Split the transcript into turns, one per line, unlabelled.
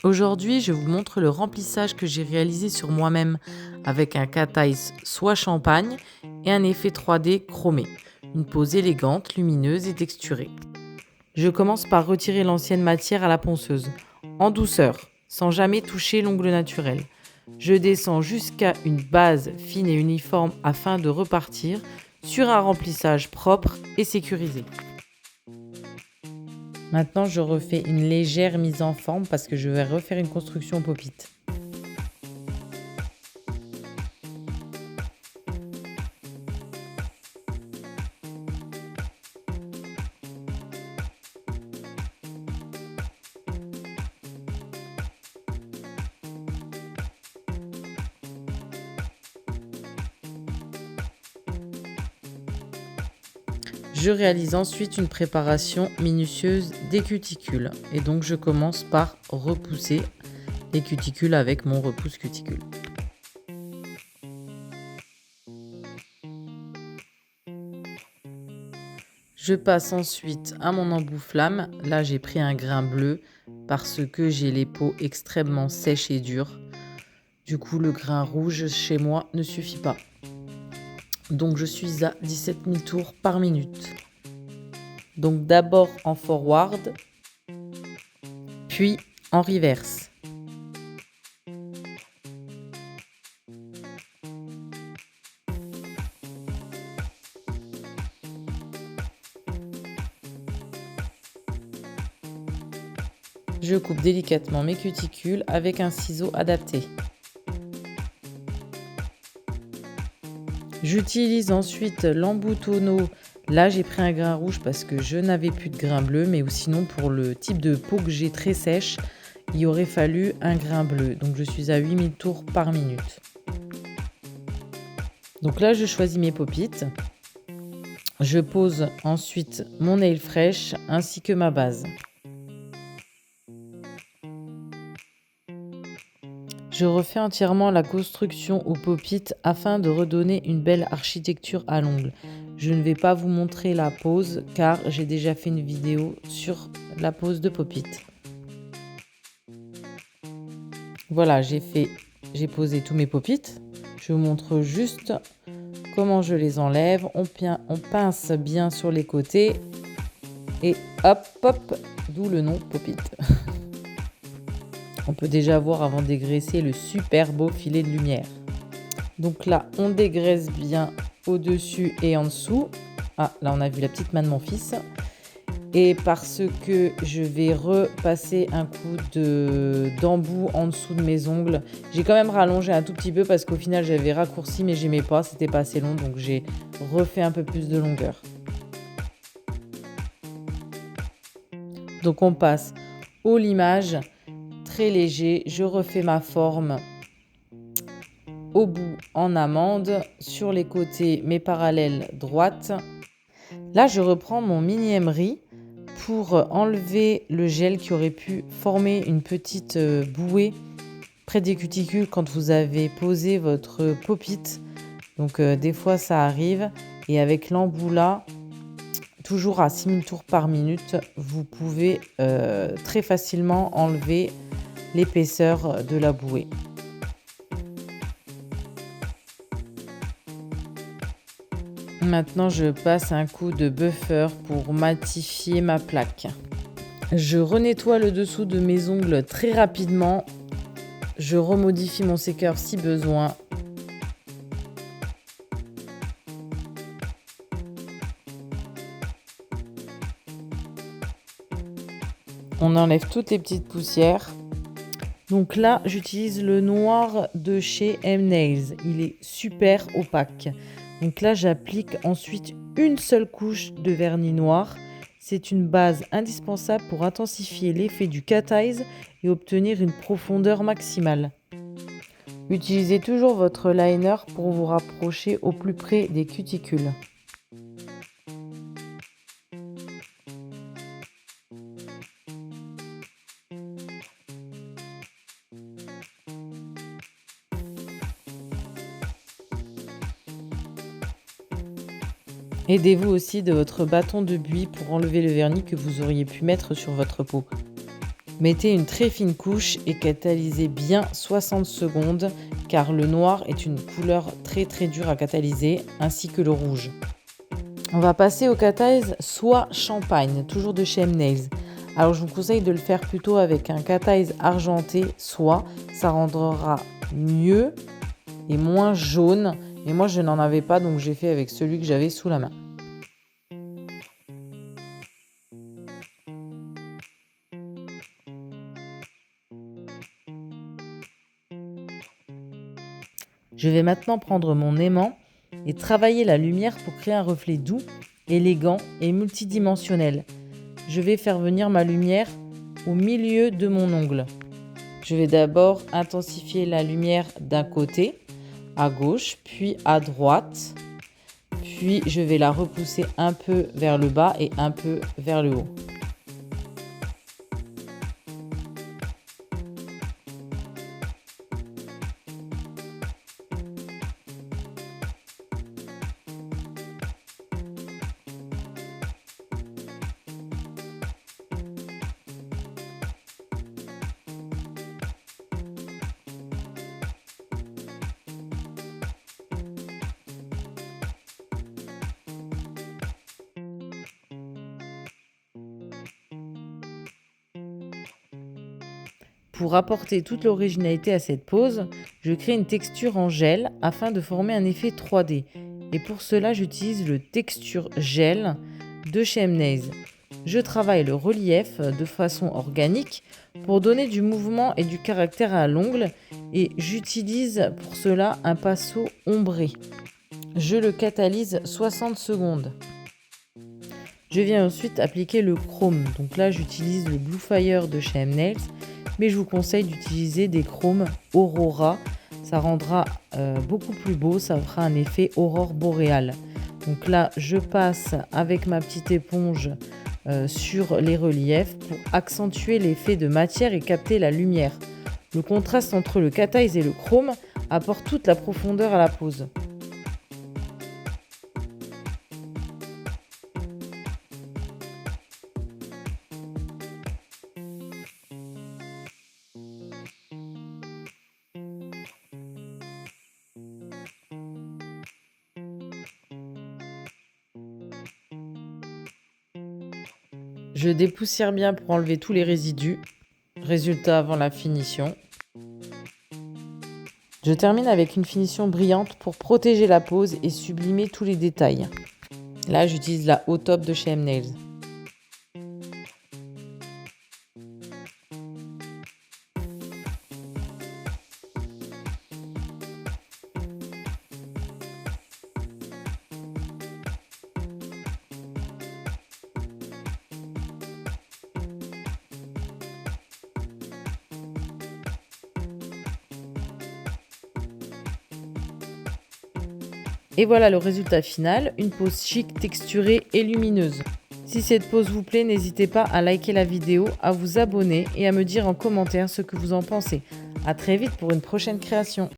Aujourd'hui, je vous montre le remplissage que j'ai réalisé sur moi-même avec un cat eyes soie champagne et un effet 3D chromé. Une pose élégante, lumineuse et texturée. Je commence par retirer l'ancienne matière à la ponceuse, en douceur, sans jamais toucher l'ongle naturel. Je descends jusqu'à une base fine et uniforme afin de repartir sur un remplissage propre et sécurisé. Maintenant, je refais une légère mise en forme parce que je vais refaire une construction pop-it. Je réalise ensuite une préparation minutieuse des cuticules. Et donc, je commence par repousser les cuticules avec mon repousse cuticule. Je passe ensuite à mon embout-flamme. Là, j'ai pris un grain bleu parce que j'ai les peaux extrêmement sèches et dures. Du coup, le grain rouge chez moi ne suffit pas. Donc, je suis à 17 000 tours par minute. Donc, d'abord en forward, puis en reverse. Je coupe délicatement mes cuticules avec un ciseau adapté. J'utilise ensuite l'embout tonneau. Là, j'ai pris un grain rouge parce que je n'avais plus de grain bleu, mais sinon, pour le type de peau que j'ai très sèche, il aurait fallu un grain bleu. Donc, je suis à 8000 tours par minute. Donc là, je choisis mes pop-it. Je pose ensuite mon nail fresh ainsi que ma base. Je refais entièrement la construction au pop-it afin de redonner une belle architecture à l'ongle. Je ne vais pas vous montrer la pose car j'ai déjà fait une vidéo sur la pose de pop-it. Voilà, j'ai posé tous mes pop-it. Je vous montre juste comment je les enlève. On pince bien sur les côtés et hop, hop, d'où le nom pop-it. On peut déjà voir avant de dégraisser le super beau filet de lumière. Donc là, on dégraisse bien au-dessus et en dessous. Ah, là, on a vu la petite main de mon fils. Et parce que je vais repasser un coup d'embout en dessous de mes ongles. J'ai quand même rallongé un tout petit peu parce qu'au final, j'avais raccourci, mais j'aimais pas. C'était pas assez long, donc j'ai refait un peu plus de longueur. Donc on passe au limage. Très léger, je refais ma forme au bout en amande, sur les côtés mes parallèles droites. Là, je reprends mon mini emery pour enlever le gel qui aurait pu former une petite bouée près des cuticules quand vous avez posé votre pop-it. Donc des fois ça arrive et avec l'embout là, toujours à 6000 tours par minute, vous pouvez très facilement enlever l'épaisseur de la bouée. Maintenant, je passe un coup de buffer pour matifier ma plaque. Je renettoie le dessous de mes ongles très rapidement. Je remodifie mon sécheur si besoin. On enlève toutes les petites poussières. Donc là, j'utilise le noir de chez M-Nails. Il est super opaque. Donc là, j'applique ensuite une seule couche de vernis noir. C'est une base indispensable pour intensifier l'effet du cat eyes et obtenir une profondeur maximale. Utilisez toujours votre liner pour vous rapprocher au plus près des cuticules. Aidez-vous aussi de votre bâton de buis pour enlever le vernis que vous auriez pu mettre sur votre peau. Mettez une très fine couche et catalysez bien 60 secondes car le noir est une couleur très dure à catalyser ainsi que le rouge. On va passer au Cataise Soie Champagne, toujours de chez M-Nails. Alors je vous conseille de le faire plutôt avec un Cataise argenté soie, ça rendra mieux et moins jaune. Et moi je n'en avais pas donc j'ai fait avec celui que j'avais sous la main. Je vais maintenant prendre mon aimant et travailler la lumière pour créer un reflet doux, élégant et multidimensionnel. Je vais faire venir ma lumière au milieu de mon ongle. Je vais d'abord intensifier la lumière d'un côté, à gauche, puis à droite. Puis je vais la repousser un peu vers le bas et un peu vers le haut. Pour apporter toute l'originalité à cette pose, je crée une texture en gel afin de former un effet 3D. Et pour cela, j'utilise le Texture Gel de chez M-Nails. Je travaille le relief de façon organique pour donner du mouvement et du caractère à l'ongle et j'utilise pour cela un pinceau ombré. Je le catalyse 60 secondes. Je viens ensuite appliquer le chrome. Donc là, j'utilise le Blue Fire de chez M-Nails. Mais je vous conseille d'utiliser des chromes Aurora. Ça rendra beaucoup plus beau, ça fera un effet aurore boréale. Donc là, je passe avec ma petite éponge sur les reliefs pour accentuer l'effet de matière et capter la lumière. Le contraste entre le Cataise et le chrome apporte toute la profondeur à la pose. Je dépoussière bien pour enlever tous les résidus. Résultat avant la finition. Je termine avec une finition brillante pour protéger la pose et sublimer tous les détails. Là, j'utilise la Haut Top de chez M-Nails. Et voilà le résultat final, une pose chic, texturée et lumineuse. Si cette pose vous plaît, n'hésitez pas à liker la vidéo, à vous abonner et à me dire en commentaire ce que vous en pensez. À très vite pour une prochaine création.